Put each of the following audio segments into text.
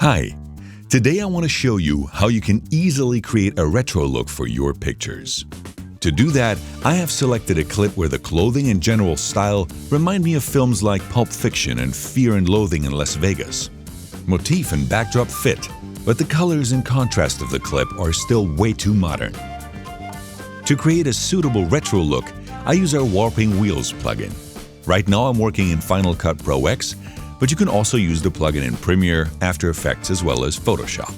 Hi, today I want to show you how you can easily create a retro look for your pictures. To do that, I have selected a clip where the clothing and general style remind me of films like Pulp Fiction and Fear and Loathing in Las Vegas. Motif and backdrop fit, but the colors and contrast of the clip are still way too modern. To create a suitable retro look, I use our Warping Wheels plugin. Right now I'm working in Final Cut Pro X, but you can also use the plugin in Premiere, After Effects, as well as Photoshop.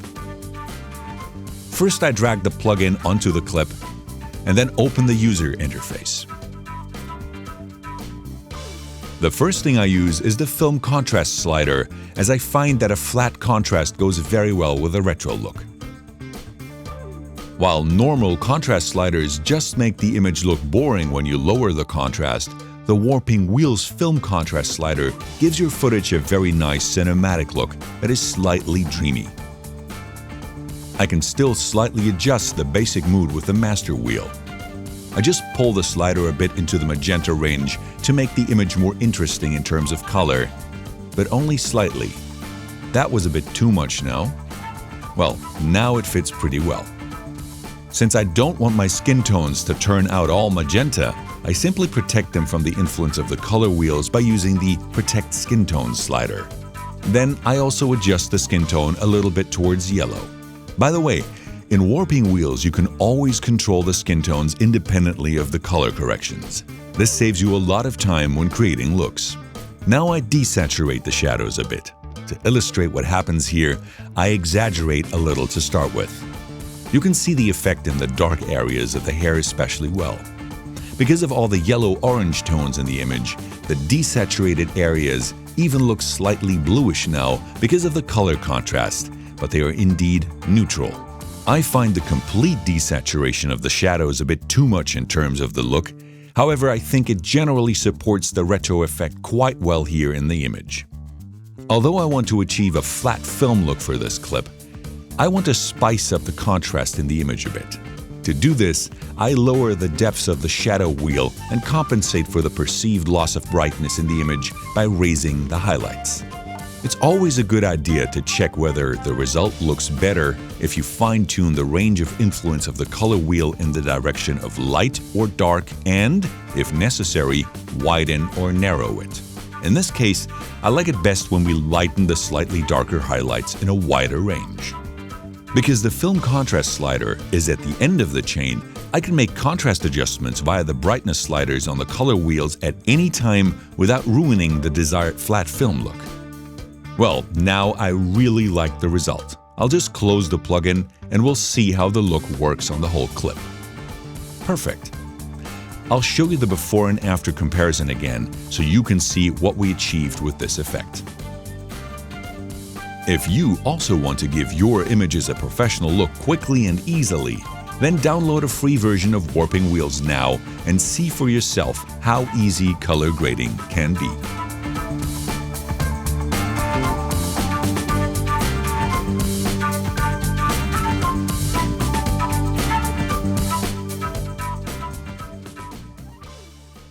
First, I drag the plugin onto the clip and then open the user interface. The first thing I use is the film contrast slider, as I find that a flat contrast goes very well with a retro look. While normal contrast sliders just make the image look boring when you lower the contrast, the Warping Wheels film contrast slider gives your footage a very nice cinematic look that is slightly dreamy. I can still slightly adjust the basic mood with the master wheel. I just pull the slider a bit into the magenta range to make the image more interesting in terms of color, but only slightly. That was a bit too much now. Well, now it fits pretty well. Since I don't want my skin tones to turn out all magenta, I simply protect them from the influence of the color wheels by using the Protect Skin Tone slider. Then I also adjust the skin tone a little bit towards yellow. By the way, in Warping Wheels you can always control the skin tones independently of the color corrections. This saves you a lot of time when creating looks. Now I desaturate the shadows a bit. To illustrate what happens here, I exaggerate a little to start with. You can see the effect in the dark areas of the hair especially well. Because of all the yellow-orange tones in the image, the desaturated areas even look slightly bluish now because of the color contrast, but they are indeed neutral. I find the complete desaturation of the shadows a bit too much in terms of the look. However, I think it generally supports the retro effect quite well here in the image. Although I want to achieve a flat film look for this clip, I want to spice up the contrast in the image a bit. To do this, I lower the depths of the shadow wheel and compensate for the perceived loss of brightness in the image by raising the highlights. It's always a good idea to check whether the result looks better if you fine-tune the range of influence of the color wheel in the direction of light or dark and, if necessary, widen or narrow it. In this case, I like it best when we lighten the slightly darker highlights in a wider range. Because the film contrast slider is at the end of the chain, I can make contrast adjustments via the brightness sliders on the color wheels at any time without ruining the desired flat film look. Well, now I really like the result. I'll just close the plugin and we'll see how the look works on the whole clip. Perfect. I'll show you the before and after comparison again so you can see what we achieved with this effect. If you also want to give your images a professional look quickly and easily, then download a free version of Warping Wheels now and see for yourself how easy color grading can be.